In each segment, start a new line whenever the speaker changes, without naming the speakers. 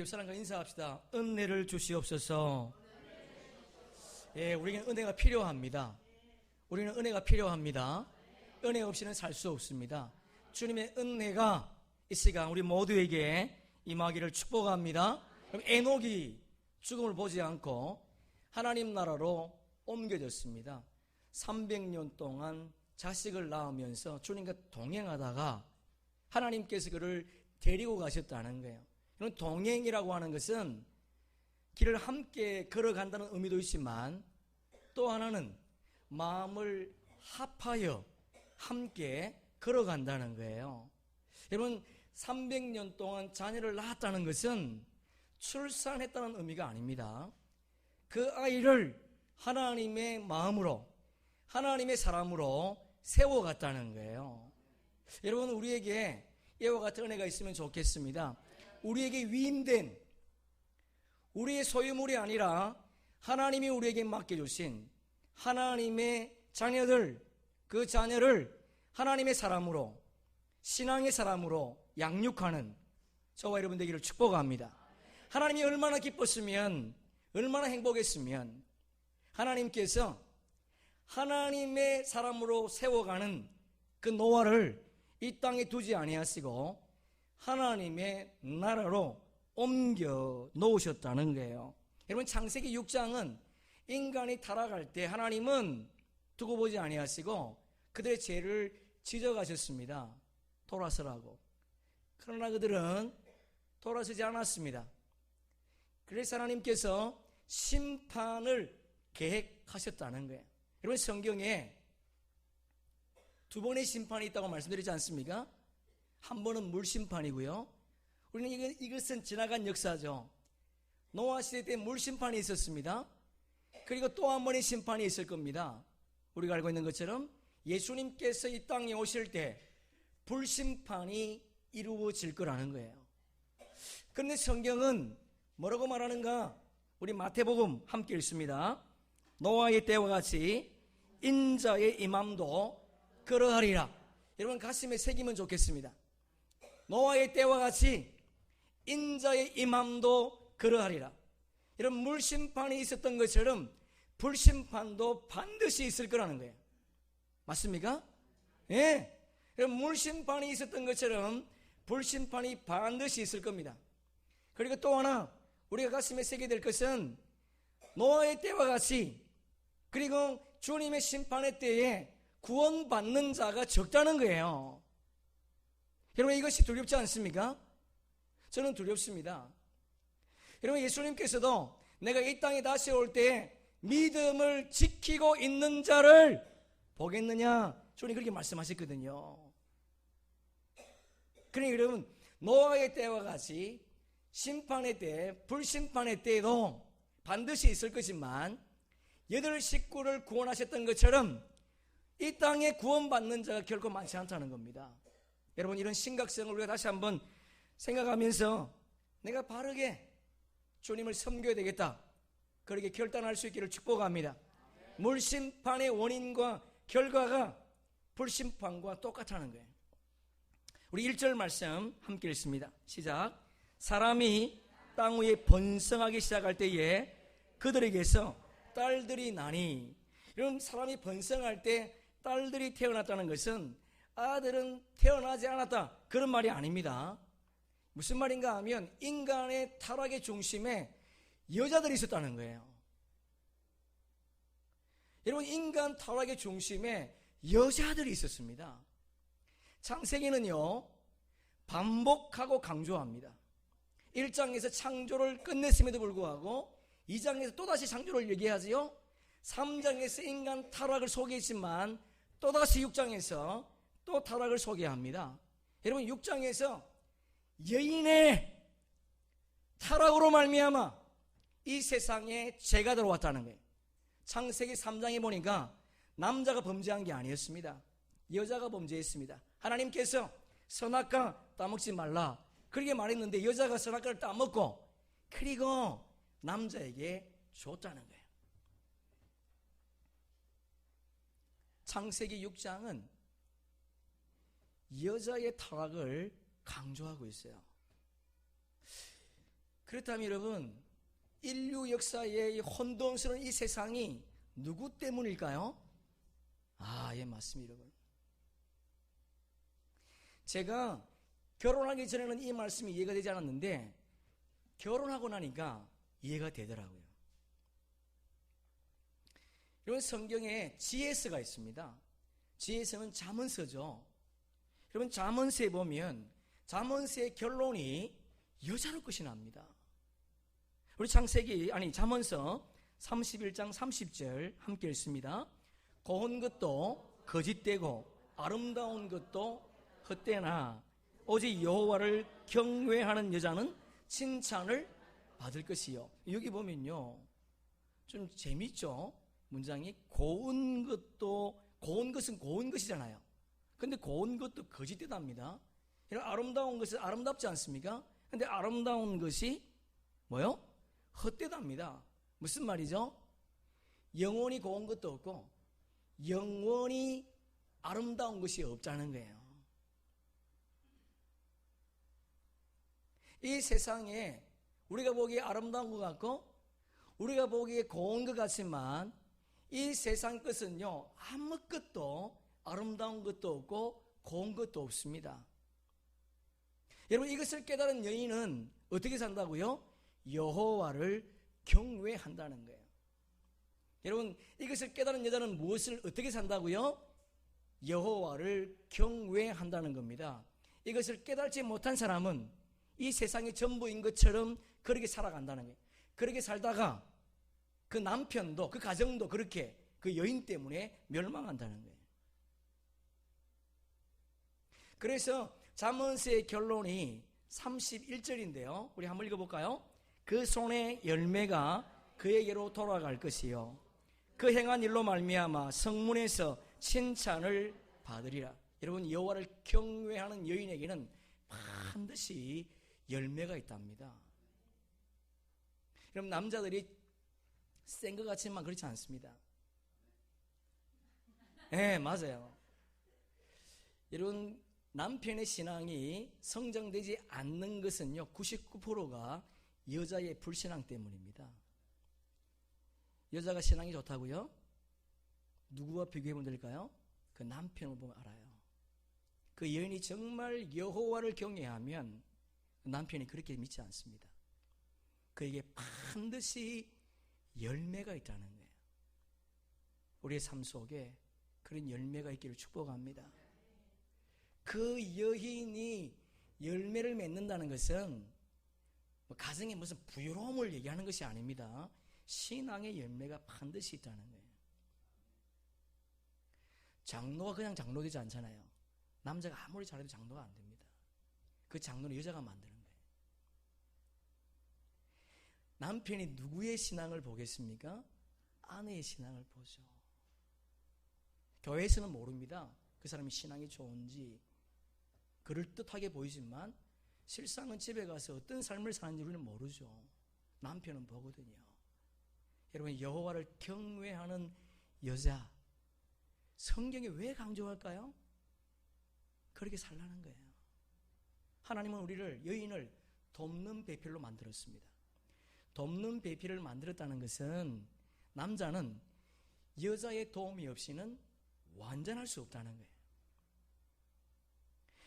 옆 사람과 인사합시다. 은혜를 주시옵소서. 예, 우리에게는 은혜가 필요합니다. 우리는 은혜가 필요합니다. 은혜 없이는 살 수 없습니다. 주님의 은혜가 이 시간 우리 모두에게 임하기를 축복합니다. 그럼 에녹이 죽음을 보지 않고 하나님 나라로 옮겨졌습니다. 300년 동안 자식을 낳으면서 주님과 동행하다가 하나님께서 그를 데리고 가셨다는 거예요. 이런 동행이라고 하는 것은 길을 함께 걸어간다는 의미도 있지만 또 하나는 마음을 합하여 함께 걸어간다는 거예요. 여러분, 300년 동안 자녀를 낳았다는 것은 출산했다는 의미가 아닙니다. 그 아이를 하나님의 마음으로, 하나님의 사람으로 세워갔다는 거예요. 여러분, 우리에게 이와 같은 은혜가 있으면 좋겠습니다. 우리에게 위임된, 우리의 소유물이 아니라 하나님이 우리에게 맡겨주신 하나님의 자녀들, 그 자녀를 하나님의 사람으로, 신앙의 사람으로 양육하는 저와 여러분 되기를 축복합니다. 하나님이 얼마나 기뻤으면, 얼마나 행복했으면 하나님께서 하나님의 사람으로 세워가는 그 노아를 이 땅에 두지 아니하시고 하나님의 나라로 옮겨 놓으셨다는 거예요. 여러분, 창세기 6장은 인간이 타락할 때 하나님은 두고 보지 아니하시고 그들의 죄를 지적하셨습니다. 돌아서라고. 그러나 그들은 돌아서지 않았습니다. 그래서 하나님께서 심판을 계획하셨다는 거예요. 여러분, 성경에 두 번의 심판이 있다고 말씀드리지 않습니까? 한 번은 물심판이고요. 우리는 이것은 지나간 역사죠. 노아 시대 때 물심판이 있었습니다. 그리고 또 한 번의 심판이 있을 겁니다. 우리가 알고 있는 것처럼 예수님께서 이 땅에 오실 때 불심판이 이루어질 거라는 거예요. 그런데 성경은 뭐라고 말하는가? 우리 마태복음 함께 읽습니다. 노아의 때와 같이 인자의 임함도 그러하리라. 여러분, 가슴에 새기면 좋겠습니다. 노아의 때와 같이 인자의 임함도 그러하리라. 이런 물심판이 있었던 것처럼 불심판도 반드시 있을 거라는 거예요. 맞습니까? 예. 이런 물심판이 있었던 것처럼 불심판이 반드시 있을 겁니다. 그리고 또 하나 우리가 가슴에 새게 될 것은 노아의 때와 같이, 그리고 주님의 심판의 때에 구원받는 자가 적다는 거예요. 여러분, 이것이 두렵지 않습니까? 저는 두렵습니다. 여러분, 예수님께서도 내가 이 땅에 다시 올 때 믿음을 지키고 있는 자를 보겠느냐, 주님 그렇게 말씀하셨거든요. 그러니 여러분, 노아의 때와 같이 심판의 때, 불심판의 때에도 반드시 있을 것이지만 여덟 식구를 구원하셨던 것처럼 이 땅에 구원받는 자가 결코 많지 않다는 겁니다. 여러분, 이런 심각성을 우리가 다시 한번 생각하면서 내가 바르게 주님을 섬겨야 되겠다, 그렇게 결단할 수 있기를 축복합니다. 물심판의 원인과 결과가 불심판과 똑같다는 거예요. 우리 1절 말씀 함께 읽습니다. 시작. 사람이 땅 위에 번성하기 시작할 때에 그들에게서 딸들이 나니. 여러분, 사람이 번성할 때 딸들이 태어났다는 것은 아들은 태어나지 않았다, 그런 말이 아닙니다. 무슨 말인가 하면 인간의 타락의 중심에 여자들이 있었다는 거예요. 여러분, 인간 타락의 중심에 여자들이 있었습니다. 창세기는요, 반복하고 강조합니다. 1장에서 창조를 끝냈음에도 불구하고 2장에서 또다시 창조를 얘기하지요. 3장에서 인간 타락을 소개했지만 또다시 6장에서 또 타락을 소개합니다. 여러분, 6장에서 여인의 타락으로 말미암아 이 세상에 죄가 들어왔다는 거예요. 창세기 3장에 보니까 남자가 범죄한 게 아니었습니다. 여자가 범죄했습니다. 하나님께서 선악과 따먹지 말라 그렇게 말했는데 여자가 선악과를 따먹고 그리고 남자에게 줬다는 거예요. 창세기 6장은 여자의 타락을 강조하고 있어요. 그렇다면 여러분, 인류 역사의 이 혼돈스러운 이 세상이 누구 때문일까요? 예, 맞습니다, 여러분. 제가 결혼하기 전에는 이 말씀이 이해가 되지 않았는데 결혼하고 나니까 이해가 되더라고요. 여러분, 성경에 지혜서가 있습니다. 지혜서는 잠언서죠. 여러분, 잠언서에 보면 잠언서의 결론이 여자로 끝이 납니다. 우리 잠언서 31장 30절 함께 읽습니다. 고운 것도 거짓되고 아름다운 것도 헛되나 오직 여호와를 경외하는 여자는 칭찬을 받을 것이요. 여기 보면요, 좀 재밌죠? 문장이 고운 것은 고운 것이잖아요. 근데 고운 것도 거짓되답니다. 이런 아름다운 것은 아름답지 않습니까? 근데 아름다운 것이 뭐요? 헛되답니다. 무슨 말이죠? 영원히 고운 것도 없고 영원히 아름다운 것이 없다는 거예요. 이 세상에 우리가 보기에 아름다운 것 같고 우리가 보기에 고운 것 같지만 이 세상 것은요, 아무것도 아름다운 것도 없고 고운 것도 없습니다. 여러분, 이것을 깨달은 여인은 어떻게 산다고요? 여호와를 경외한다는 거예요. 여러분, 이것을 깨달은 여자는 무엇을 어떻게 산다고요? 여호와를 경외한다는 겁니다. 이것을 깨달지 못한 사람은 이 세상의 전부인 것처럼 그렇게 살아간다는 거예요. 그렇게 살다가 그 남편도 그 가정도 그렇게 그 여인 때문에 멸망한다는 거예요. 그래서 잠언서의 결론이 31절인데요. 우리 한번 읽어볼까요? 그 손의 열매가 그에게로 돌아갈 것이요 그 행한 일로 말미암아 성문에서 칭찬을 받으리라. 여러분, 여호와를 경외하는 여인에게는 반드시 열매가 있답니다. 여러분, 남자들이 센 것 같지만 그렇지 않습니다. 네, 맞아요. 여러분, 남편의 신앙이 성장되지 않는 것은요, 99%가 여자의 불신앙 때문입니다. 여자가 신앙이 좋다고요? 누구와 비교해보면 될까요? 그 남편을 보면 알아요. 그 여인이 정말 여호와를 경외하면 남편이 그렇게 믿지 않습니다. 그에게 반드시 열매가 있다는 거예요. 우리의 삶 속에 그런 열매가 있기를 축복합니다. 그 여인이 열매를 맺는다는 것은 가정에 무슨 부유로움을 얘기하는 것이 아닙니다. 신앙의 열매가 반드시 있다는 거예요. 장로가 그냥 장로 되지 않잖아요. 남자가 아무리 잘해도 장로가 안 됩니다. 그 장로는 여자가 만드는 거예요. 남편이 누구의 신앙을 보겠습니까? 아내의 신앙을 보죠. 교회에서는 모릅니다. 그 사람이 신앙이 좋은지. 그럴듯하게 보이지만 실상은 집에 가서 어떤 삶을 사는지 우리는 모르죠. 남편은 보거든요. 여러분, 여호와를 경외하는 여자, 성경이 왜 강조할까요? 그렇게 살라는 거예요. 하나님은 우리를, 여인을 돕는 배필로 만들었습니다. 돕는 배필을 만들었다는 것은 남자는 여자의 도움이 없이는 완전할 수 없다는 거예요.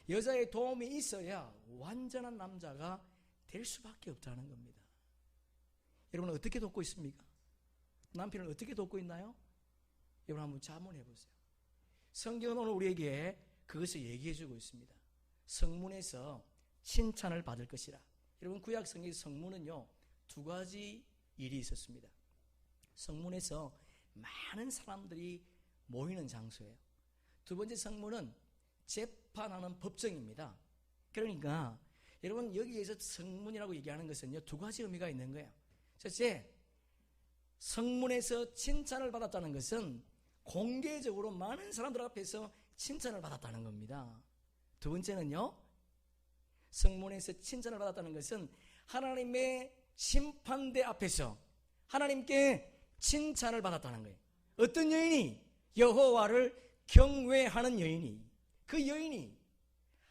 여자의 도움이 있어야 완전한 남자가 될 수밖에 없다는 겁니다. 여러분, 어떻게 돕고 있습니까? 남편을 어떻게 돕고 있나요? 여러분, 한번 자문해 보세요. 성경은 오늘 우리에게 그것을 얘기해 주고 있습니다. 성문에서 칭찬을 받을 것이라. 여러분, 구약 성경의 성문은요, 두 가지 일이 있었습니다. 성문에서 많은 사람들이 모이는 장소예요. 두 번째 성문은 재판하는 법정입니다. 그러니까 여러분, 여기에서 성문이라고 얘기하는 것은요, 두 가지 의미가 있는 거예요. 첫째, 성문에서 칭찬을 받았다는 것은 공개적으로 많은 사람들 앞에서 칭찬을 받았다는 겁니다. 두 번째는요, 성문에서 칭찬을 받았다는 것은 하나님의 심판대 앞에서 하나님께 칭찬을 받았다는 거예요. 어떤 여인이? 여호와를 경외하는 여인이, 그 여인이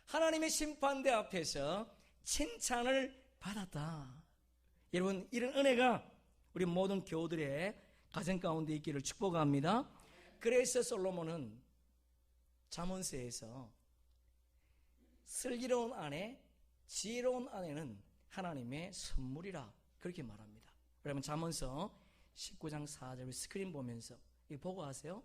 하나님의 심판대 앞에서 칭찬을 받았다. 여러분, 이런 은혜가 우리 모든 교우들의 가정 가운데 있기를 축복합니다. 그래서 솔로몬은 잠언서에서 슬기로운 아내, 지혜로운 아내는 하나님의 선물이라 그렇게 말합니다. 여러분, 잠언서 19장 4절 스크린 보면서 이거 보고 하세요.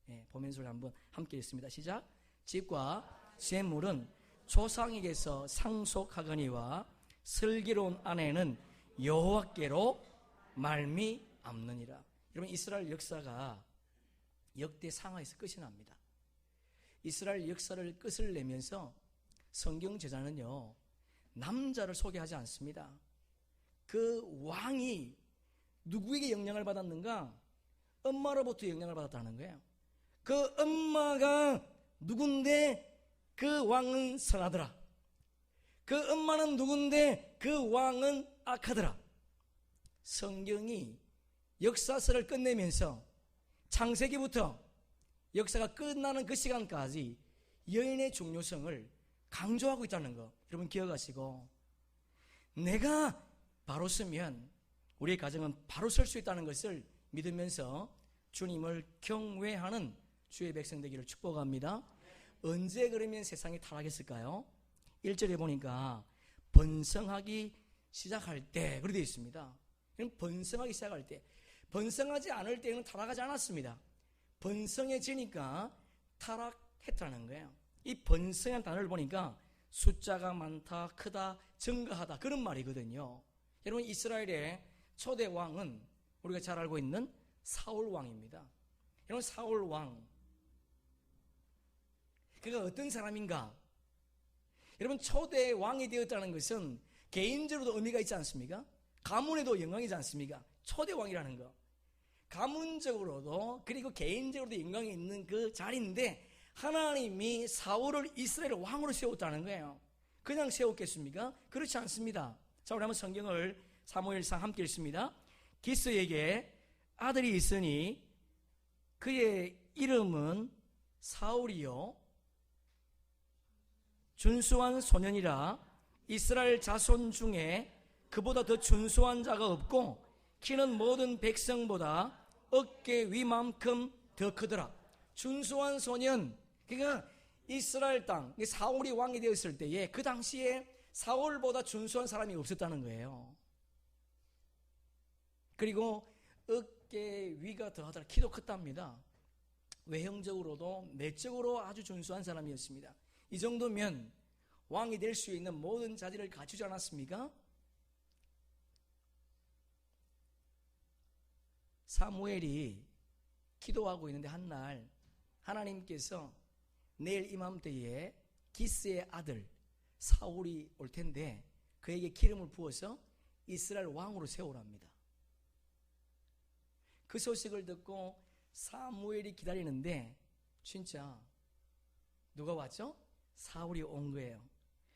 네, 보면서 한번 함께 읽습니다. 시작. 집과 재물은 조상에게서 상속하거니와 슬기로운 아내는 여호와께로 말미암느니라. 여러분, 이스라엘 역사가 역대 상하에서 끝이 납니다. 이스라엘 역사를 끝을 내면서 성경 저자는요, 남자를 소개하지 않습니다. 그 왕이 누구에게 영향을 받았는가? 엄마로부터 영향을 받았다는 거예요. 그 엄마가 누군데 그 왕은 선하더라. 그 엄마는 누군데 그 왕은 악하더라. 성경이 역사서를 끝내면서 창세기부터 역사가 끝나는 그 시간까지 여인의 중요성을 강조하고 있다는 거 여러분 기억하시고, 내가 바로 서면 우리의 가정은 바로 설 수 있다는 것을 믿으면서 주님을 경외하는 주의 백성 되기를 축복합니다. 언제 그러면 세상이 타락했을까요? 1절에 보니까 번성하기 시작할 때 그렇게 되어 있습니다. 번성하기 시작할 때, 번성하지 않을 때는 타락하지 않았습니다. 번성해지니까 타락했다는 거예요. 이 번성한 단어를 보니까 숫자가 많다, 크다, 증가하다 그런 말이거든요. 여러분, 이스라엘의 초대 왕은 우리가 잘 알고 있는 사울 왕입니다. 여러분, 사울 왕, 그가 어떤 사람인가? 여러분, 초대 왕이 되었다는 것은 개인적으로도 의미가 있지 않습니까? 가문에도 영광이지 않습니까? 초대 왕이라는 거, 가문적으로도 그리고 개인적으로도 영광이 있는 그 자리인데, 하나님이 사울을 이스라엘 왕으로 세웠다는 거예요. 그냥 세웠겠습니까? 그렇지 않습니다. 자, 우리 한번 성경을 사무엘상 함께 읽습니다. 기스에게 아들이 있으니 그의 이름은 사울이요 준수한 소년이라. 이스라엘 자손 중에 그보다 더 준수한 자가 없고 키는 모든 백성보다 어깨 위만큼 더 크더라. 준수한 소년, 그러니까 이스라엘 땅, 사울이 왕이 되었을 때에 그 당시에 사울보다 준수한 사람이 없었다는 거예요. 그리고 어깨 위가 더하더라. 키도 컸답니다. 외형적으로도 내적으로 아주 준수한 사람이었습니다. 이 정도면 왕이 될 수 있는 모든 자질을 갖추지 않았습니까? 사무엘이 기도하고 있는데 한날 하나님께서 내일 이맘때에 기스의 아들 사울이 올 텐데 그에게 기름을 부어서 이스라엘 왕으로 세우랍니다. 그 소식을 듣고 사무엘이 기다리는데 진짜 누가 왔죠? 사울이 온 거예요.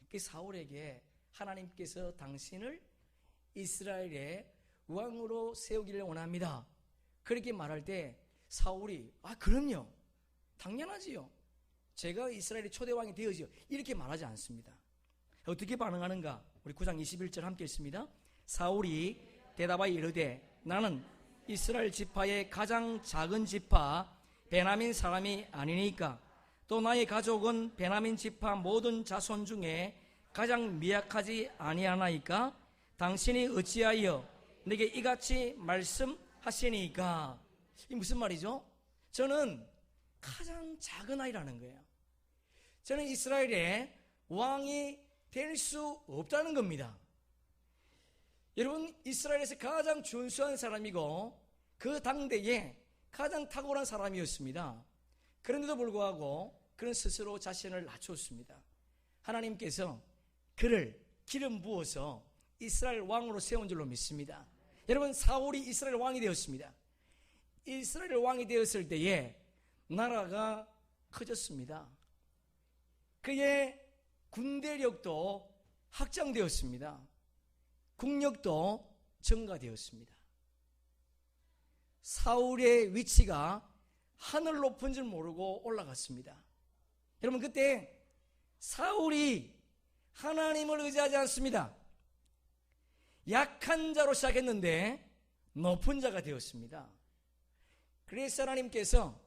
그 사울에게 하나님께서 당신을 이스라엘의 왕으로 세우기를 원합니다. 그렇게 말할 때 사울이 그럼요, 당연하지요, 제가 이스라엘의 초대왕이 되어지요, 이렇게 말하지 않습니다. 어떻게 반응하는가? 우리 9장 21절 함께 읽습니다. 사울이 대답하여 이르되 나는 이스라엘 지파의 가장 작은 지파 베냐민 사람이 아니니까, 또 나의 가족은 베냐민 지파 모든 자손 중에 가장 미약하지 아니하나이까 당신이 어찌하여 내게 이같이 말씀하시니까. 이 무슨 말이죠? 저는 가장 작은 아이라는 거예요. 저는 이스라엘의 왕이 될 수 없다는 겁니다. 여러분, 이스라엘에서 가장 준수한 사람이고 그 당대에 가장 탁월한 사람이었습니다. 그런데도 불구하고 그는 스스로 자신을 낮췄습니다. 하나님께서 그를 기름 부어서 이스라엘 왕으로 세운 줄로 믿습니다. 여러분, 사울이 이스라엘 왕이 되었습니다. 이스라엘 왕이 되었을 때에 나라가 커졌습니다. 그의 군대력도 확장되었습니다. 국력도 증가되었습니다. 사울의 위치가 하늘 높은 줄 모르고 올라갔습니다. 여러분, 그때 사울이 하나님을 의지하지 않습니다. 약한 자로 시작했는데 높은 자가 되었습니다. 그래서 하나님께서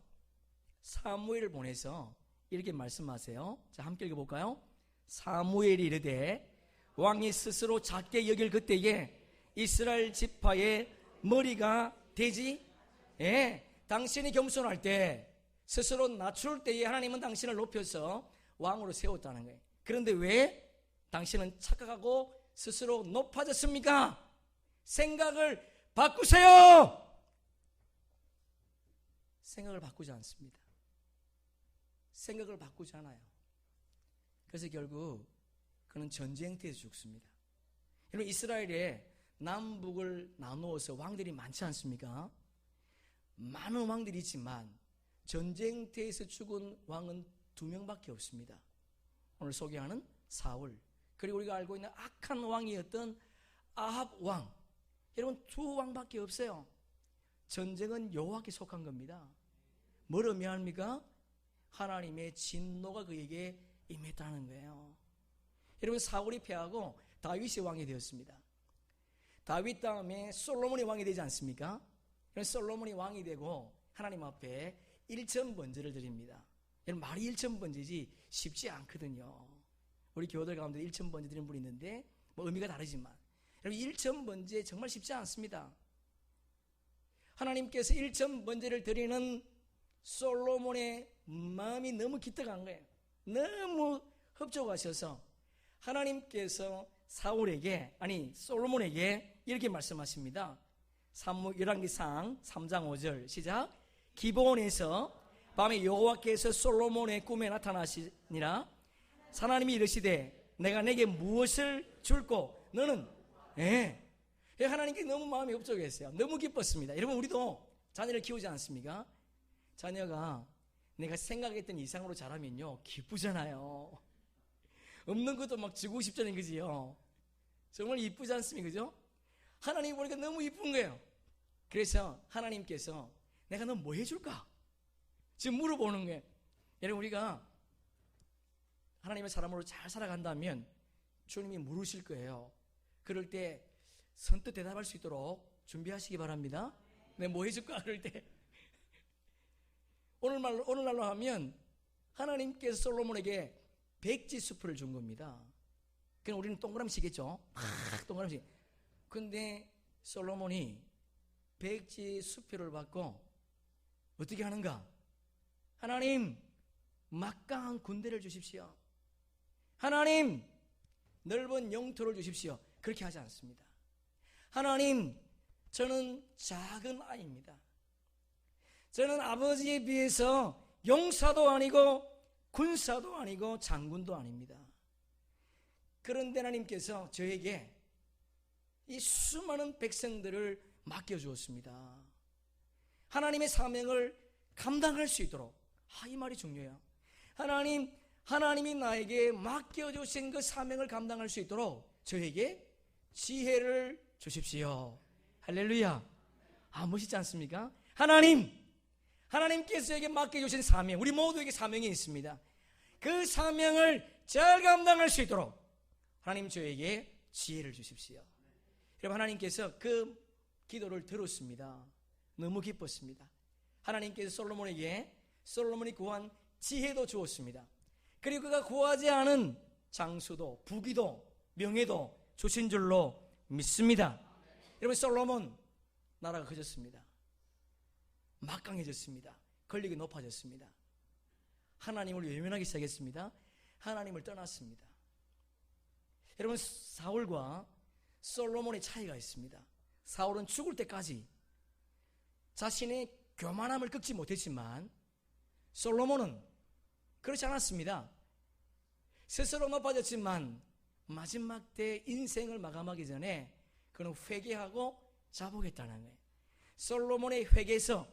사무엘을 보내서 이렇게 말씀하세요. 자, 함께 읽어볼까요? 사무엘이 이르되 왕이 스스로 작게 여길 그때에 이스라엘 지파의 머리가 되지. 당신이 겸손할 때, 스스로 낮출 때에 하나님은 당신을 높여서 왕으로 세웠다는 거예요. 그런데 왜 당신은 착각하고 스스로 높아졌습니까? 생각을 바꾸세요. 생각을 바꾸지 않습니다. 생각을 바꾸지 않아요. 그래서 결국 그는 전쟁터에서 죽습니다. 여러분, 이스라엘에 남북을 나누어서 왕들이 많지 않습니까? 많은 왕들이 있지만 전쟁터에서 죽은 왕은 2명밖에 없습니다. 오늘 소개하는 사울, 그리고 우리가 알고 있는 악한 왕이었던 아합 왕. 여러분, 2왕밖에 없어요. 전쟁은 여호와께 속한 겁니다. 뭘 의미합니까? 하나님의 진노가 그에게 임했다는 거예요. 여러분, 사울이 패하고 다윗이 왕이 되었습니다. 다윗 다음에 솔로몬이 왕이 되지 않습니까? 솔로몬이 왕이 되고 하나님 앞에 일천번제를 드립니다. 여러분, 말이 일천번제지 쉽지 않거든요. 우리 교우들 가운데 일천번제 드리는 분이 있는데 뭐 의미가 다르지만, 여러분, 일천번제 정말 쉽지 않습니다. 하나님께서 일천번제를 드리는 솔로몬의 마음이 너무 기특한 거예요. 너무 흡족하셔서 하나님께서 솔로몬에게 이렇게 말씀하십니다. 열왕기상 3장 5절 시작. 기브온에서 밤에 여호와께서 솔로몬의 꿈에 나타나시니라. 하나님이 이르시되 내가 내게 무엇을 줄꼬 너는 하나님께 너무 마음이 흡족했어요. 너무 기뻤습니다. 여러분, 우리도 자녀를 키우지 않습니까? 자녀가 내가 생각했던 이상으로 자라면요 기쁘잖아요. 없는 것도 막 주고 싶잖아요. 그지요? 정말 이쁘지 않습니까? 그죠? 하나님 보니까 너무 이쁜 거예요. 그래서 하나님께서 내가 너 뭐 해줄까? 지금 물어보는 거예요. 여러분, 우리가 하나님의 사람으로 잘 살아간다면 주님이 물으실 거예요. 그럴 때 선뜻 대답할 수 있도록 준비하시기 바랍니다. 내가 뭐 해줄까? 그럴 때 오늘날로 하면 하나님께서 솔로몬에게 백지 숲을 준 겁니다. 그럼 우리는 동그라미시겠죠? 동그라미시. 근데 솔로몬이 백지 수표를 받고 어떻게 하는가? 하나님, 막강한 군대를 주십시오. 하나님, 넓은 영토를 주십시오. 그렇게 하지 않습니다. 하나님, 저는 작은 아이입니다. 저는 아버지에 비해서 용사도 아니고 군사도 아니고 장군도 아닙니다. 그런데 하나님께서 저에게 이 수많은 백성들을 맡겨주었습니다. 하나님의 사명을 감당할 수 있도록. 이 말이 중요해요. 하나님이 나에게 맡겨주신 그 사명을 감당할 수 있도록 저에게 지혜를 주십시오. 할렐루야. 멋있지 않습니까? 하나님께서 저에게 맡겨주신 사명, 우리 모두에게 사명이 있습니다. 그 사명을 잘 감당할 수 있도록 하나님 저에게 지혜를 주십시오. 여러분, 하나님께서 그 기도를 들었습니다. 너무 기뻤습니다. 하나님께서 솔로몬이 구한 지혜도 주었습니다. 그리고 그가 구하지 않은 장수도 부귀도 명예도 주신 줄로 믿습니다. 여러분, 솔로몬 나라가 커졌습니다. 막강해졌습니다. 권력이 높아졌습니다. 하나님을 외면하기 시작했습니다. 하나님을 떠났습니다. 여러분, 사울과 솔로몬의 차이가 있습니다. 사울은 죽을 때까지 자신의 교만함을 꺾지 못했지만 솔로몬은 그렇지 않았습니다. 스스로 높아졌지만 마지막 때 인생을 마감하기 전에 그는 회개하고 자복했다는 거예요. 솔로몬의 회개서,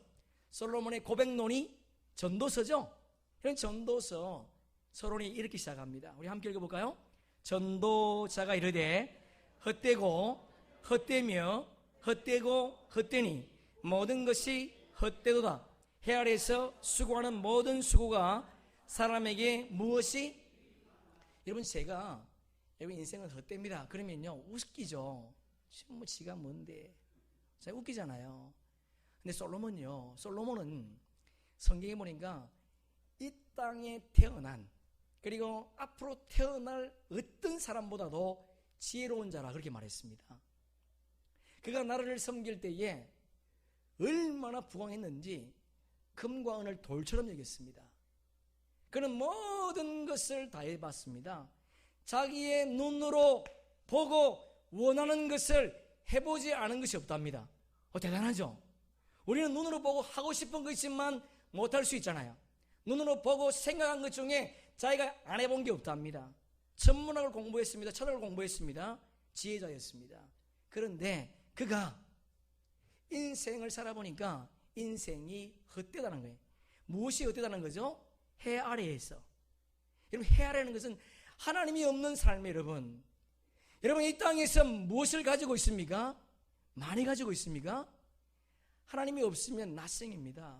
솔로몬의 고백론이 전도서죠. 이런 전도서 서론이 이렇게 시작합니다. 우리 함께 읽어볼까요? 전도자가 이르되 헛되고 헛되며 헛되고 헛되니 모든 것이 헛되도다. 해 아래서 수고하는 모든 수고가 사람에게 무엇이? 여러분, 여러분 인생은 헛됩니다. 그러면요 웃기죠. 지금 뭐 지가 뭔데. 자, 웃기잖아요. 근데 솔로몬은 성경에 보니까 이 땅에 태어난, 그리고 앞으로 태어날 어떤 사람보다도 지혜로운 자라 그렇게 말했습니다. 그가 나라를 섬길 때에 얼마나 부강했는지 금과 은을 돌처럼 여겼습니다. 그는 모든 것을 다 해봤습니다. 자기의 눈으로 보고 원하는 것을 해보지 않은 것이 없답니다. 대단하죠? 우리는 눈으로 보고 하고 싶은 거 있지만 못할 수 있잖아요. 눈으로 보고 생각한 것 중에 자기가 안 해본 게 없답니다. 천문학을 공부했습니다. 철학을 공부했습니다. 지혜자였습니다. 그런데 그가 인생을 살아보니까 인생이 헛되다는 거예요. 무엇이 헛되다는 거죠? 해 아래에서. 여러분, 해 아래라는 것은 하나님이 없는 삶이에요. 여러분 이 땅에서 무엇을 가지고 있습니까? 많이 가지고 있습니까? 하나님이 없으면 낫생입니다.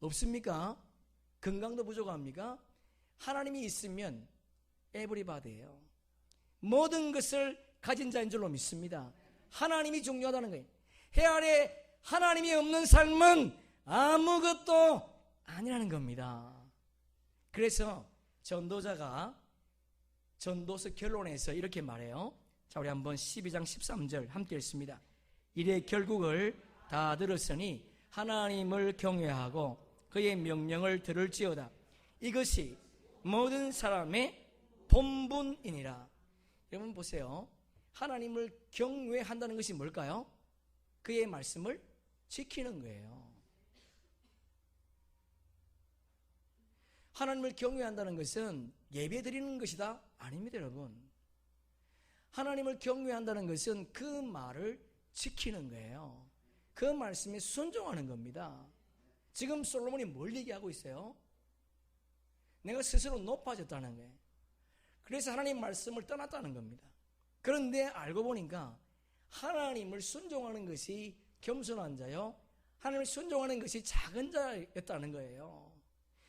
없습니까? 건강도 부족합니까? 하나님이 있으면 에브리바디예요. 모든 것을 가진 자인 줄로 믿습니다. 하나님이 중요하다는 거예요. 해 아래 하나님이 없는 삶은 아무것도 아니라는 겁니다. 그래서 전도자가 전도서 결론에서 이렇게 말해요. 자, 우리 한번 12장 13절 함께 읽습니다. 이래 결국을 다 들었으니 하나님을 경외하고 그의 명령을 들을지어다. 이것이 모든 사람의 본분이니라. 여러분 보세요. 하나님을 경외한다는 것이 뭘까요? 그의 말씀을 지키는 거예요. 하나님을 경외한다는 것은 예배 드리는 것이다? 아닙니다, 여러분. 하나님을 경외한다는 것은 그 말을 지키는 거예요. 그 말씀에 순종하는 겁니다. 지금 솔로몬이 뭘 얘기하고 있어요? 내가 스스로 높아졌다는 거예요. 그래서 하나님 말씀을 떠났다는 겁니다. 그런데 알고 보니까 하나님을 순종하는 것이 겸손한 자요, 하나님을 순종하는 것이 작은 자였다는 거예요.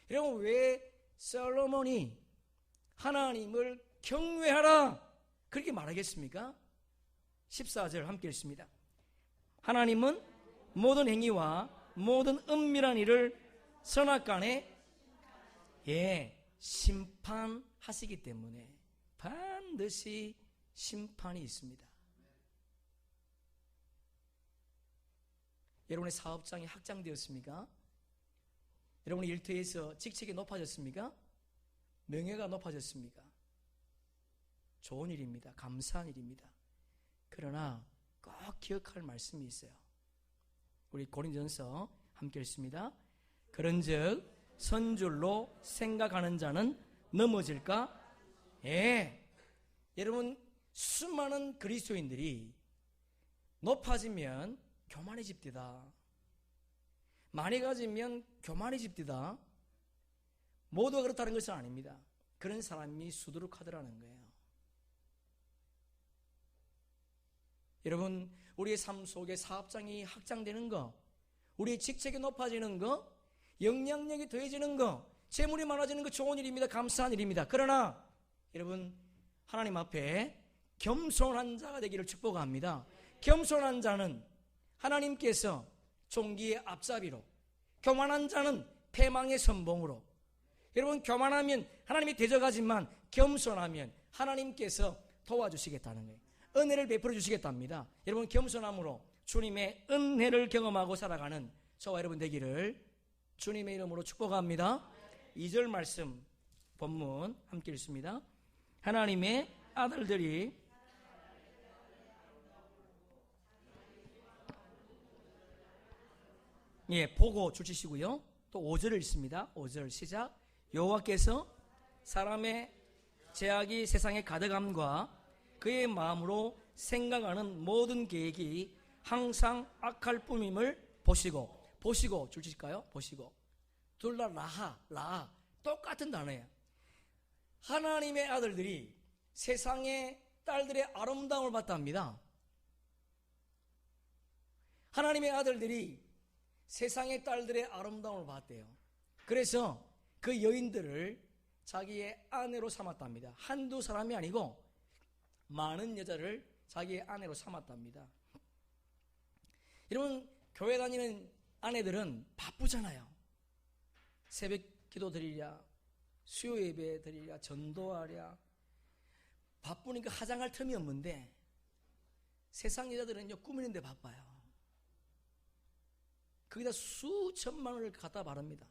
여러분, 왜 솔로몬이 하나님을 경외하라 그렇게 말하겠습니까? 14절 함께 읽습니다. 하나님은 모든 행위와 모든 은밀한 일을 선악간에 심판하시기 때문에 반드시 심판이 있습니다. 여러분의 사업장이 확장되었습니까? 여러분의 일터에서 직책이 높아졌습니까? 명예가 높아졌습니까? 좋은 일입니다. 감사한 일입니다. 그러나 꼭 기억할 말씀이 있어요. 우리 고린도전서 함께 읽습니다. 그런즉 선줄로 생각하는 자는 넘어질까? 여러분, 수많은 그리스도인들이 높아지면 교만해집디다. 많이 가지면 교만해집디다. 모두가 그렇다는 것은 아닙니다. 그런 사람이 수두룩하더라는 거예요. 여러분, 우리의 삶 속에 사업장이 확장되는 거, 우리의 직책이 높아지는 거, 영향력이 더해지는 거, 재물이 많아지는 거 좋은 일입니다. 감사한 일입니다. 그러나 여러분, 하나님 앞에 겸손한 자가 되기를 축복합니다. 겸손한 자는 하나님께서 종기의 앞잡이로, 교만한 자는 패망의 선봉으로. 여러분, 교만하면 하나님이 대적하지만 겸손하면 하나님께서 도와주시겠다는 거예요. 은혜를 베풀어 주시겠답니다. 여러분, 겸손함으로 주님의 은혜를 경험하고 살아가는 저와 여러분 되기를 주님의 이름으로 축복합니다. 2절 말씀 본문 함께 읽습니다. 하나님의 아들들이 보고 주시고요. 또 5절을 읽습니다. 5절 시작. 여호와께서 사람의 죄악이 세상에 가득함과 그의 마음으로 생각하는 모든 계획이 항상 악할 뿐임을 보시고 줄칠까요? 보시고. 둘 다 라하 똑같은 단어예요. 하나님의 아들들이 세상의 딸들의 아름다움을 봤답니다. 하나님의 아들들이 세상의 딸들의 아름다움을 봤대요. 그래서 그 여인들을 자기의 아내로 삼았답니다. 한두 사람이 아니고 많은 여자를 자기의 아내로 삼았답니다. 여러분, 교회 다니는 아내들은 바쁘잖아요. 새벽 기도 드리랴, 수요 예배 드리랴, 전도하랴. 바쁘니까 화장할 틈이 없는데 세상 여자들은요, 꾸미는데 바빠요. 거기다 수천만 원을 갖다 바릅니다.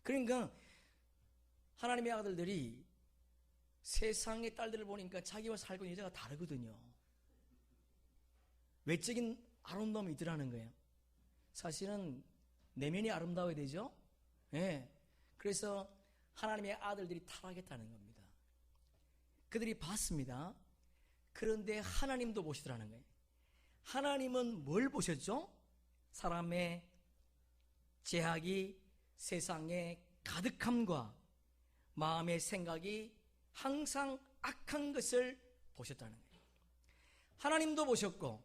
그러니까 하나님의 아들들이 세상의 딸들을 보니까 자기와 살고 있는 여자가 다르거든요. 외적인 아름다움이 있더라는 거예요. 사실은 내면이 아름다워야 되죠. 네. 그래서 하나님의 아들들이 타락했다는 겁니다. 그들이 봤습니다. 그런데 하나님도 보시더라는 거예요. 하나님은 뭘 보셨죠? 사람의 제약이 세상의 가득함과 마음의 생각이 항상 악한 것을 보셨다는 거예요. 하나님도 보셨고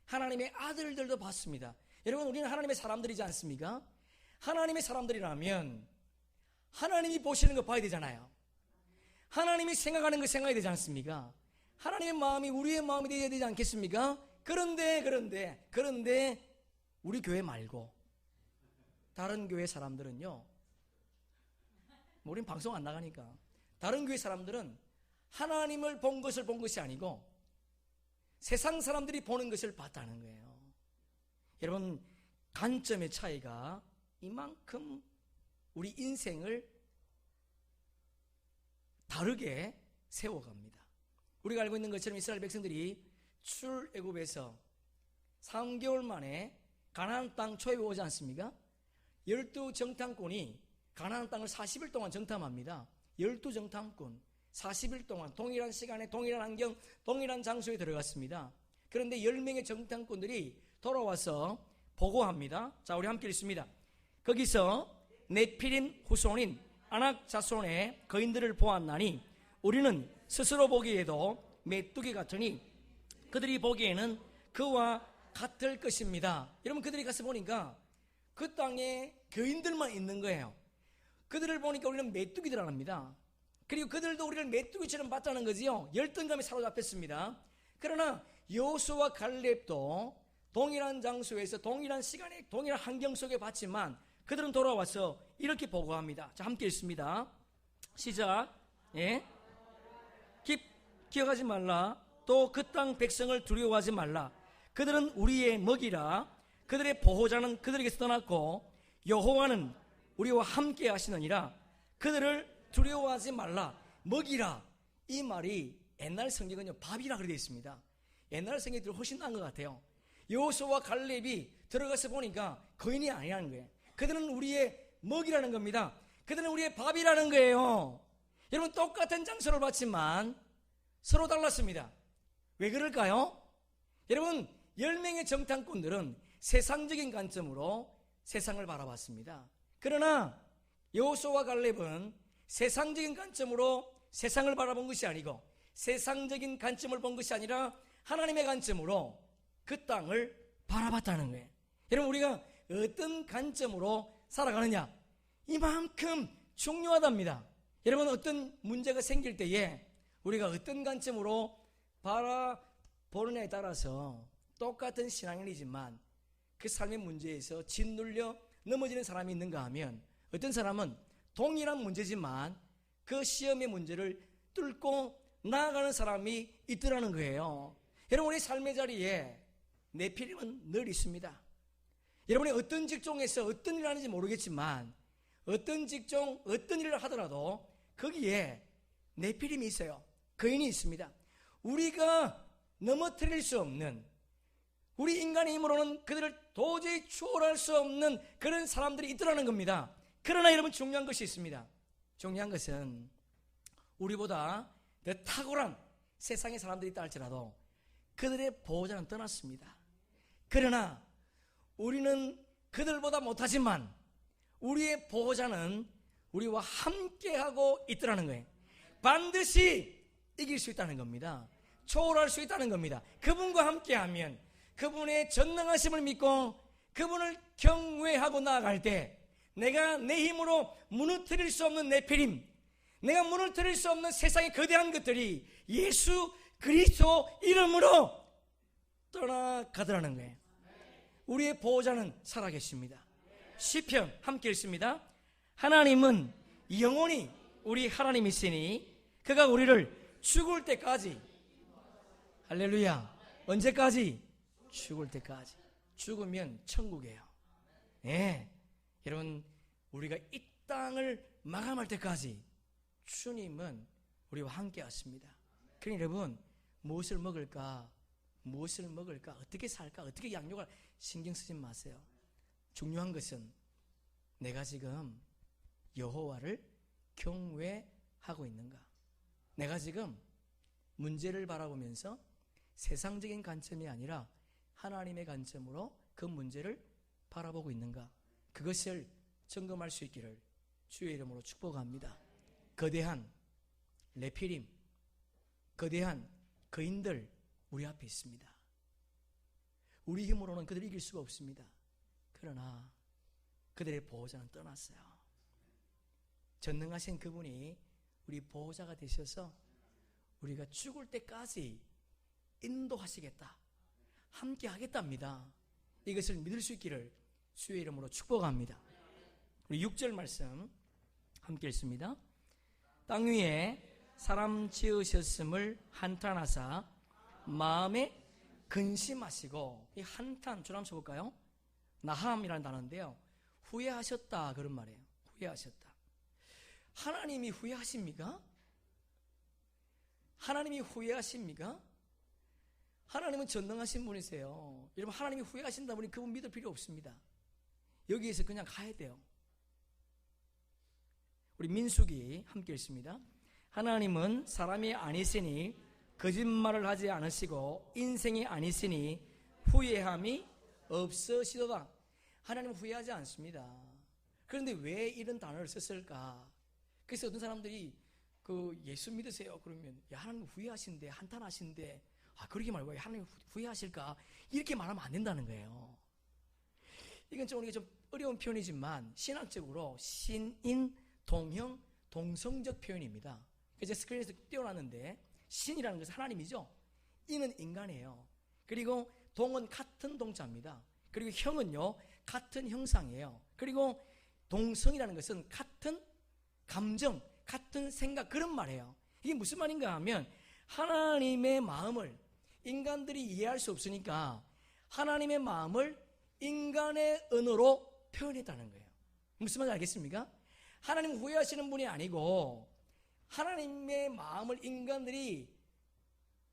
하나님의 아들들도 봤습니다. 여러분, 우리는 하나님의 사람들이지 않습니까? 하나님의 사람들이라면 하나님이 보시는 거 봐야 되잖아요. 하나님이 생각하는 거 생각해야 되지 않습니까? 하나님의 마음이 우리의 마음이 되어야 되지 않겠습니까? 그런데 우리 교회 말고 다른 교회 사람들은요, 우린 방송 안 나가니까, 다른 교회 사람들은 하나님을 본 것을 본 것이 아니고 세상 사람들이 보는 것을 봤다는 거예요. 여러분, 관점의 차이가 이만큼 우리 인생을 다르게 세워갑니다. 우리가 알고 있는 것처럼 이스라엘 백성들이 출애굽에서 3개월 만에 가나안 땅 초입에 오지 않습니까? 12정탐꾼이 가나안 땅을 40일 동안 정탐합니다. 12정탐꾼 40일 동안 동일한 시간에 동일한 환경 동일한 장소에 들어갔습니다. 그런데 10명의 정탐꾼들이 돌아와서 보고합니다. 자, 우리 함께 읽습니다. 거기서 네피림 후손인 아낙 자손의 거인들을 보았나니 우리는 스스로 보기에도 메뚜기 같으니 그들이 보기에는 그와 같을 것입니다. 여러분, 그들이 가서 보니까 그 땅에 거인들만 있는 거예요. 그들을 보니까 우리는 메뚜기들 합니다. 그리고 그들도 우리를 메뚜기처럼 봤다는 거지요. 열등감에 사로잡혔습니다. 그러나 여호수아와 갈렙도 동일한 장소에서 동일한 시간에 동일한 환경 속에 봤지만 그들은 돌아와서 이렇게 보고합니다. 자, 함께 읽습니다. 시작. 예. 기억하지 말라. 또 그 땅 백성을 두려워하지 말라. 그들은 우리의 먹이라. 그들의 보호자는 그들에게서 떠났고 여호와는 우리와 함께 하시느니라. 그들을 두려워하지 말라. 먹이라. 이 말이 옛날 성경은요, 밥이라 그렇게 되어 있습니다. 옛날 성경이 훨씬 나은 것 같아요. 여호수아와 갈렙이 들어가서 보니까 거인이 아니라는 거예요. 그들은 우리의 먹이라는 겁니다. 그들은 우리의 밥이라는 거예요. 여러분, 똑같은 장소를 봤지만 서로 달랐습니다. 왜 그럴까요? 여러분, 10명의 정탐꾼들은 세상적인 관점으로 세상을 바라봤습니다. 그러나 여호수아와 갈렙은 세상적인 관점으로 세상을 바라본 것이 아니고 세상적인 관점을 본 것이 아니라 하나님의 관점으로 그 땅을 바라봤다는 거예요. 여러분, 우리가 어떤 관점으로 살아가느냐, 이만큼 중요하답니다. 여러분, 어떤 문제가 생길 때에 우리가 어떤 관점으로 바라보느냐에 따라서 똑같은 신앙인이지만 그 삶의 문제에서 짓눌려 넘어지는 사람이 있는가 하면, 어떤 사람은 동일한 문제지만 그 시험의 문제를 뚫고 나아가는 사람이 있더라는 거예요. 여러분, 우리 삶의 자리에 네피림은 늘 있습니다. 여러분이 어떤 직종에서 어떤 일을 하는지 모르겠지만 어떤 직종, 어떤 일을 하더라도 거기에 네피림이 있어요. 거인이 있습니다. 우리가 넘어뜨릴 수 없는, 우리 인간의 힘으로는 그들을 도저히 추월할 수 없는 그런 사람들이 있더라는 겁니다. 그러나 여러분, 중요한 것이 있습니다. 중요한 것은 우리보다 더 탁월한 세상의 사람들이 있다 할지라도 그들의 보호자는 떠났습니다. 그러나 우리는 그들보다 못하지만 우리의 보호자는 우리와 함께하고 있더라는 거예요. 반드시 이길 수 있다는 겁니다. 초월할 수 있다는 겁니다. 그분과 함께하면, 그분의 전능하심을 믿고 그분을 경외하고 나아갈 때 내가 내 힘으로 무너뜨릴 수 없는 네피림, 내가 무너뜨릴 수 없는 세상의 거대한 것들이 예수 그리스도 이름으로 떠나가더라는 거예요. 우리의 보호자는 살아계십니다. 시편 함께 읽습니다. 하나님은 영원히 우리 하나님이시니 그가 우리를 죽을 때까지, 할렐루야, 언제까지? 죽을 때까지. 죽으면 천국이에요. 예, 여러분, 우리가 이 땅을 마감할 때까지 주님은 우리와 함께 하십니다. 그러니 여러분, 무엇을 먹을까, 어떻게 살까, 어떻게 양육할, 신경 쓰지 마세요. 중요한 것은 내가 지금 여호와를 경외하고 있는가, 내가 지금 문제를 바라보면서 세상적인 관점이 아니라 하나님의 관점으로 그 문제를 바라보고 있는가, 그것을 점검할 수 있기를 주의 이름으로 축복합니다. 거대한 레피림, 거대한 거인들 우리 앞에 있습니다. 우리 힘으로는 그들을 이길 수가 없습니다. 그러나 그들의 보호자는 떠났어요. 전능하신 그분이 우리 보호자가 되셔서 우리가 죽을 때까지 인도하시겠다, 함께 하겠답니다. 이것을 믿을 수 있기를 주의 이름으로 축복합니다. 우리 6절 말씀 함께 읽습니다. 땅 위에 사람 지으셨음을 한탄하사 마음에 근심하시고, 이 한탄 줄 한번 쳐볼까요? 나함이라는 단어인데요, 후회하셨다 그런 말이에요. 후회하셨다. 하나님이 후회하십니까? 하나님이 후회하십니까? 하나님은 전능하신 분이세요. 여러분, 하나님이 후회하신다 보니 그분 믿을 필요 없습니다. 여기에서 그냥 가야 돼요. 우리 민수기 함께 읽습니다. 하나님은 사람이 아니시니 거짓말을 하지 않으시고 인생이 아니시니 후회함이 없으시도다. 하나님은 후회하지 않습니다. 그런데 왜 이런 단어를 썼을까? 그래서 어떤 사람들이 예수 믿으세요 그러면, 야, 하나님 후회하신대, 한탄하신대, 그러게 말고 왜 하나님 후회하실까? 이렇게 말하면 안 된다는 거예요. 이건 좀 우리가 좀 어려운 표현이지만 신학적으로 신인 동형 동성적 표현입니다. 이제 스크린에서 띄워놨는데, 신이라는 것은 하나님이죠. 인은 인간이에요. 그리고 동은 같은 동자입니다. 그리고 형은요 같은 형상이에요. 그리고 동성이라는 것은 같은 감정, 같은 생각, 그런 말이에요. 이게 무슨 말인가 하면, 하나님의 마음을 인간들이 이해할 수 없으니까 하나님의 마음을 인간의 언어로 표현했다는 거예요. 무슨 말인지 알겠습니까? 하나님 후회하시는 분이 아니고 하나님의 마음을 인간들이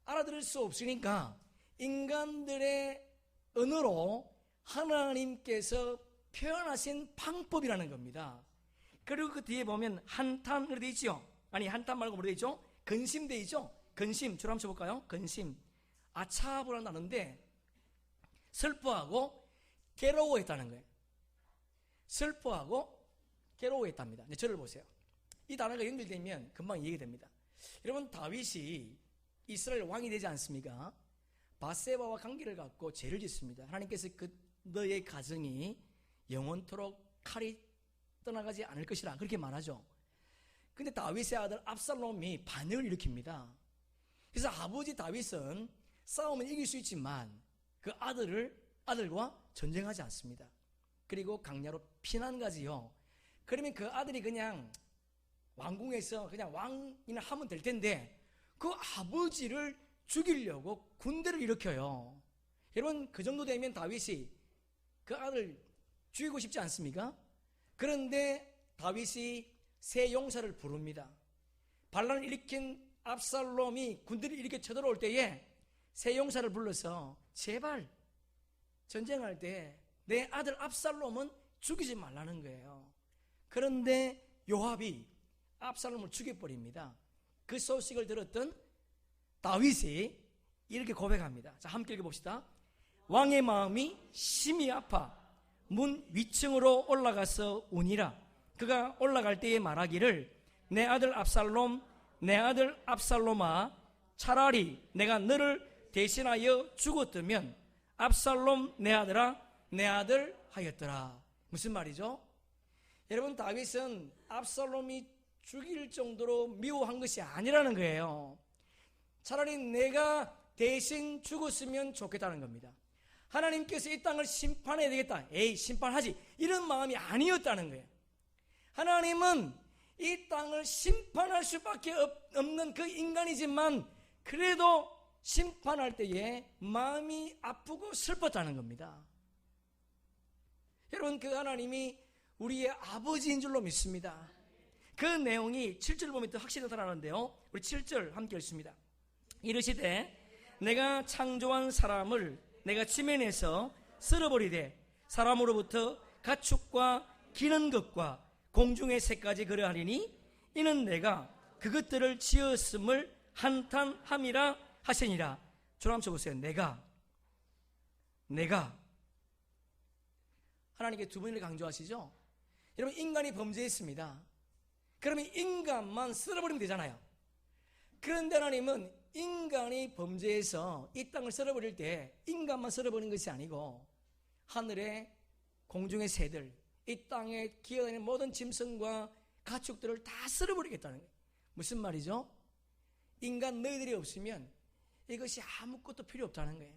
알아들을 수 없으니까 인간들의 언어로 하나님께서 표현하신 방법이라는 겁니다. 그리고 그 뒤에 보면 한탄으로 되어 있죠. 아니, 한탄 말고 뭐로 되어 있죠? 근심 되어 있죠. 근심, 줄 한번 쳐볼까요? 근심. 아차하고라는 단어인데 슬퍼하고 괴로워했다는 거예요. 슬퍼하고 괴로워했답니다. 네, 저를 보세요. 이 단어가 연결되면 금방 이해가 됩니다. 여러분, 다윗이 이스라엘 왕이 되지 않습니까? 바세바와 관계를 갖고 죄를 짓습니다. 하나님께서 너의 가정이 영원토록 칼이 떠나가지 않을 것이라 그렇게 말하죠. 근데 다윗의 아들 압살롬이 반역을 일으킵니다. 그래서 아버지 다윗은 싸움은 이길 수 있지만 그 아들과 전쟁하지 않습니다. 그리고 강야로 피난 가지요. 그러면 그 아들이 그냥 왕궁에서 그냥 왕이나 하면 될 텐데 그 아버지를 죽이려고 군대를 일으켜요. 여러분, 그 정도 되면 다윗이 그 아들 죽이고 싶지 않습니까? 그런데 다윗이 새 용사를 부릅니다. 반란을 일으킨 압살롬이 군대를 이렇게 쳐들어올 때에 새 용사를 불러서 제발 전쟁할 때 내 아들 압살롬은 죽이지 말라는 거예요. 그런데 요압이 압살롬을 죽여버립니다. 그 소식을 들었던 다윗이 이렇게 고백합니다. 자, 함께 읽어봅시다. 왕의 마음이 심히 아파 문 위층으로 올라가서 우니라. 그가 올라갈 때에 말하기를 내 아들 압살롬아, 차라리 내가 너를 대신하여 죽었다면 압살롬 내 아들아, 내 아들 하였더라. 무슨 말이죠? 여러분, 다윗은, 압살롬이 죽일 정도로 미워한 것이 아니라는 거예요. 차라리 내가 대신 죽었으면 좋겠다는 겁니다. 하나님께서 이 땅을 심판해야 되겠다. 에이, 심판하지. 이런 마음이 아니었다는 거예요. 하나님은 이 땅을 심판할 수밖에 없는 그 인간이지만 그래도 심판할 때에 마음이 아프고 슬펐다는 겁니다. 여러분, 그 하나님이 우리의 아버지인 줄로 믿습니다. 그 내용이 7절 보면 더 확실히 나타나는데요. 우리 7절 함께 읽습니다. 이르시되 내가 창조한 사람을 내가 지면에서 쓸어버리되 사람으로부터 가축과 기는 것과 공중의 새까지 그러하리니 이는 내가 그것들을 지었음을 한탄함이라 하시니라. 저를 한번 쳐보세요. 내가 하나님께 두 번을 강조하시죠. 여러분, 인간이 범죄했습니다. 그러면 인간만 쓸어버리면 되잖아요. 그런데 하나님은 인간이 범죄해서 이 땅을 쓸어버릴 때 인간만 쓸어버리는 것이 아니고 하늘의 공중의 새들, 이 땅에 기어다니는 모든 짐승과 가축들을 다 쓸어버리겠다는 거예요. 무슨 말이죠? 인간 너희들이 없으면 이것이 아무것도 필요 없다는 거예요.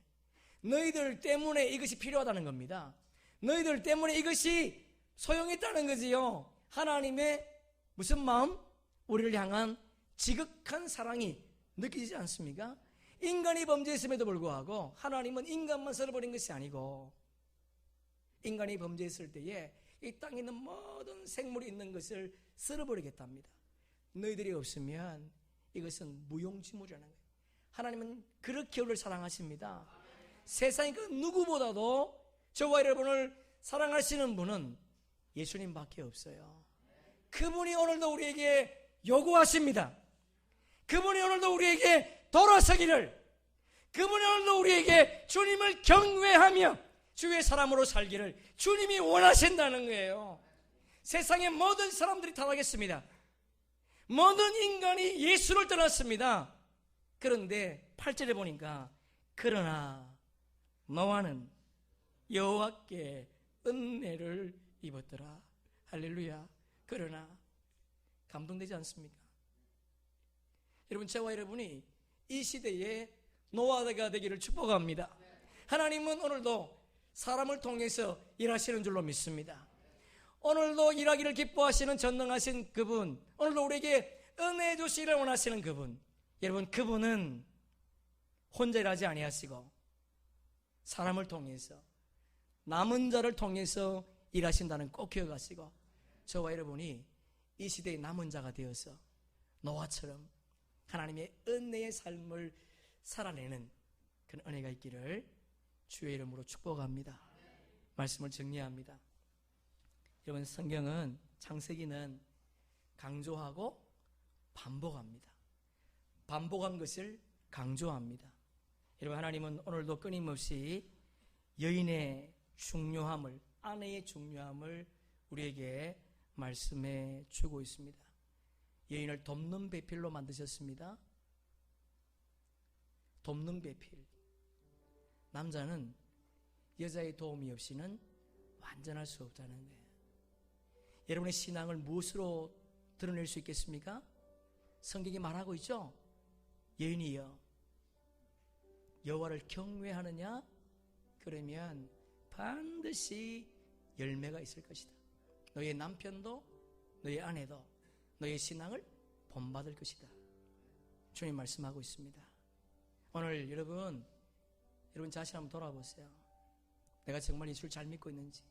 너희들 때문에 이것이 필요하다는 겁니다. 너희들 때문에 이것이 소용있다는 거지요. 하나님의 무슨 마음? 우리를 향한 지극한 사랑이 느끼지 않습니까? 인간이 범죄했음에도 불구하고 하나님은 인간만 쓸어버린 것이 아니고 인간이 범죄했을 때에 이 땅에 있는 모든 생물이 있는 것을 쓸어버리겠답니다. 너희들이 없으면 이것은 무용지물이라는 거예요. 하나님은 그렇게 우리를 사랑하십니다. 세상의 그 누구보다도 저와 여러분을 사랑하시는 분은 예수님밖에 없어요. 그분이 오늘도 우리에게 요구하십니다. 그분이 오늘도 우리에게 돌아서기를, 그분이 오늘도 우리에게 주님을 경외하며 주의 사람으로 살기를 주님이 원하신다는 거예요. 세상의 모든 사람들이 타락했습니다. 모든 인간이 예수를 떠났습니다. 그런데 8절에 보니까 그러나 너와는 여호와께 은혜를 입었더라. 할렐루야. 그러나 감동되지 않습니까? 여러분, 저와 여러분이 이 시대에 노아가 되기를 축복합니다. 하나님은 오늘도 사람을 통해서 일하시는 줄로 믿습니다. 오늘도 일하기를 기뻐하시는 전능하신 그분, 오늘도 우리에게 은혜 주시기를 원하시는 그분, 여러분, 그분은 혼자 일하지 아니하시고 사람을 통해서, 남은 자를 통해서 일하신다는 꼭 기억하시고 저와 여러분이 이 시대의 남은 자가 되어서 노아처럼 하나님의 은혜의 삶을 살아내는 그런 은혜가 있기를 주의 이름으로 축복합니다. 말씀을 정리합니다. 여러분, 성경은, 창세기는 강조하고 반복합니다. 반복한 것을 강조합니다. 여러분, 하나님은 오늘도 끊임없이 여인의 중요함을, 아내의 중요함을 우리에게 말씀해 주고 있습니다. 여인을 돕는 배필로 만드셨습니다. 돕는 배필. 남자는 여자의 도움이 없이는 완전할 수 없다는 거예요. 여러분의 신앙을 무엇으로 드러낼 수 있겠습니까? 성경이 말하고 있죠. 여인이여 여호와를 경외하느냐? 그러면 반드시 열매가 있을 것이다. 너의 남편도 너의 아내도 너의 신앙을 본받을 것이다. 주님 말씀하고 있습니다. 오늘 여러분 자신 한번 돌아보세요. 내가 정말 예수를 잘 믿고 있는지,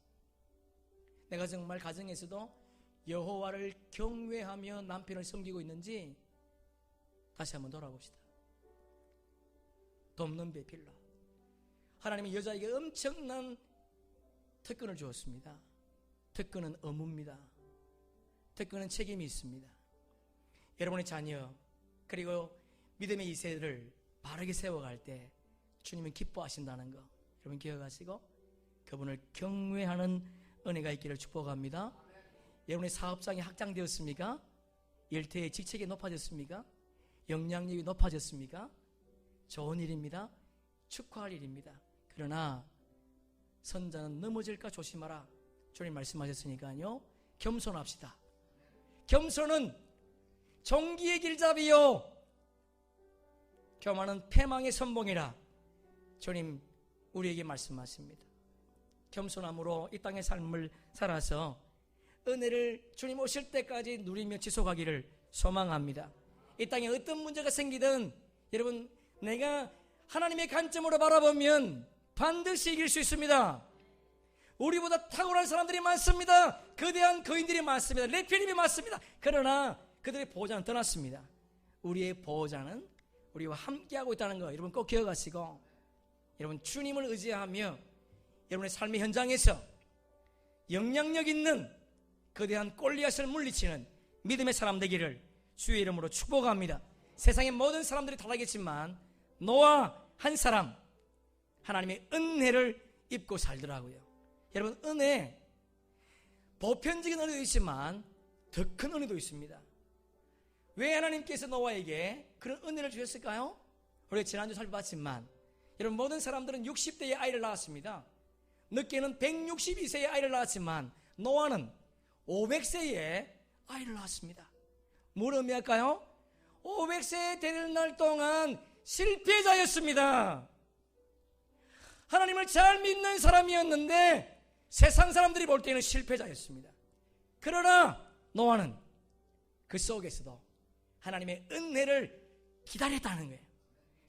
내가 정말 가정에서도 여호와를 경외하며 남편을 섬기고 있는지 다시 한번 돌아봅시다. 돕는 배필로 하나님이 여자에게 엄청난 특권을 주었습니다. 특권은 의무입니다. 특권은 책임이 있습니다. 여러분의 자녀 그리고 믿음의 이세를 바르게 세워갈 때 주님은 기뻐하신다는 거 여러분 기억하시고 그분을 경외하는 은혜가 있기를 축복합니다. 여러분의 사업장이 확장되었습니까? 일터의 직책이 높아졌습니까? 영향력이 높아졌습니까? 좋은 일입니다. 축하할 일입니다. 그러나 선자는 넘어질까 조심하라. 주님 말씀하셨으니까요. 겸손합시다. 겸손은 종기의 길잡이요 교만은 패망의 선봉이라 주님 우리에게 말씀하십니다. 겸손함으로 이 땅의 삶을 살아서 은혜를 주님 오실 때까지 누리며 지속하기를 소망합니다. 이 땅에 어떤 문제가 생기든 여러분, 내가 하나님의 관점으로 바라보면 반드시 이길 수 있습니다. 우리보다 탁월한 사람들이 많습니다. 거대한 거인들이 많습니다. 레필림이 많습니다. 그러나 그들의 보호자는 떠났습니다. 우리의 보호자는 우리와 함께하고 있다는 거 여러분 꼭 기억하시고, 여러분 주님을 의지하며 여러분의 삶의 현장에서 영향력 있는 거대한 골리앗을 물리치는 믿음의 사람 되기를 주의 이름으로 축복합니다. 세상의 모든 사람들이 타락했지만 노아 한 사람 하나님의 은혜를 입고 살더라고요. 여러분, 은혜, 보편적인 은혜도 있지만 더 큰 은혜도 있습니다. 왜 하나님께서 노아에게 그런 은혜를 주셨을까요? 우리가 지난주 살펴봤지만 여러분, 모든 사람들은 60대에 아이를 낳았습니다. 늦게는 162세에 아이를 낳았지만 노아는 500세에 아이를 낳았습니다. 뭘 의미할까요? 500세 되는 날 동안 실패자였습니다. 하나님을 잘 믿는 사람이었는데 세상 사람들이 볼 때는 실패자였습니다. 그러나 노아는 그 속에서도 하나님의 은혜를 기다렸다는 거예요.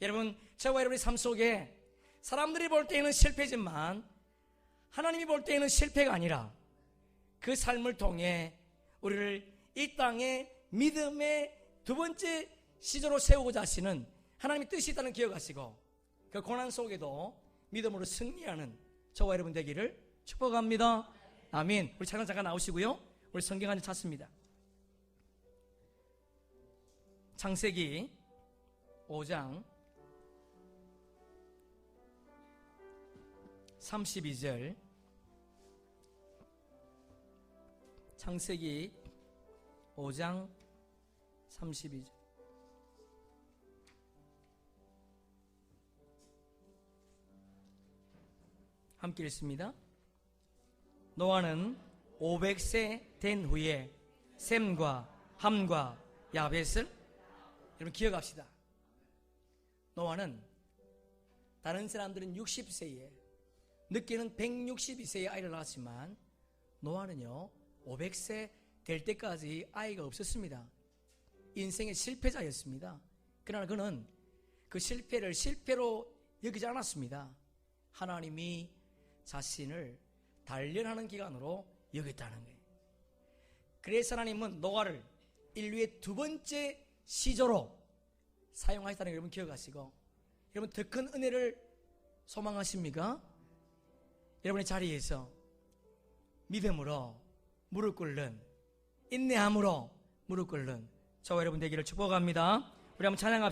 여러분, 저와 여러분의 삶 속에 사람들이 볼 때는 실패지만 하나님이 볼 때는 실패가 아니라 그 삶을 통해 우리를 이 땅에 믿음의 두 번째 시조로 세우고자 하시는 하나님의 뜻이 있다는 기억하시고, 그 고난 속에도 믿음으로 승리하는 저와 여러분 되기를 축복합니다. 아멘. 우리 찬양 잠깐 나오시고요. 우리 성경 한 장 찾습니다. 창세기 5장 32절. 창세기 5장 32절. 함께 읽습니다. 노아는 500세 된 후에 셈과 함과 야벳을, 여러분 기억합시다. 노아는 다른 사람들은 60세에, 늦게는 162세에 아이를 낳았지만 노아는요 500세 될 때까지 아이가 없었습니다. 인생의 실패자였습니다. 그러나 그는 그 실패를 실패로 여기지 않았습니다. 하나님이 자신을 단련하는 기간으로 여겼다는 거예요. 그래서 하나님은 노아를 인류의 두 번째 시조로 사용하셨다는 걸 여러분 기억하시고, 여러분 더 큰 은혜를 소망하십니까? 여러분의 자리에서 믿음으로 무릎 꿇는, 인내함으로 무릎 꿇는 저와 여러분 되기를 축복합니다. 우리 한번 찬양합시다.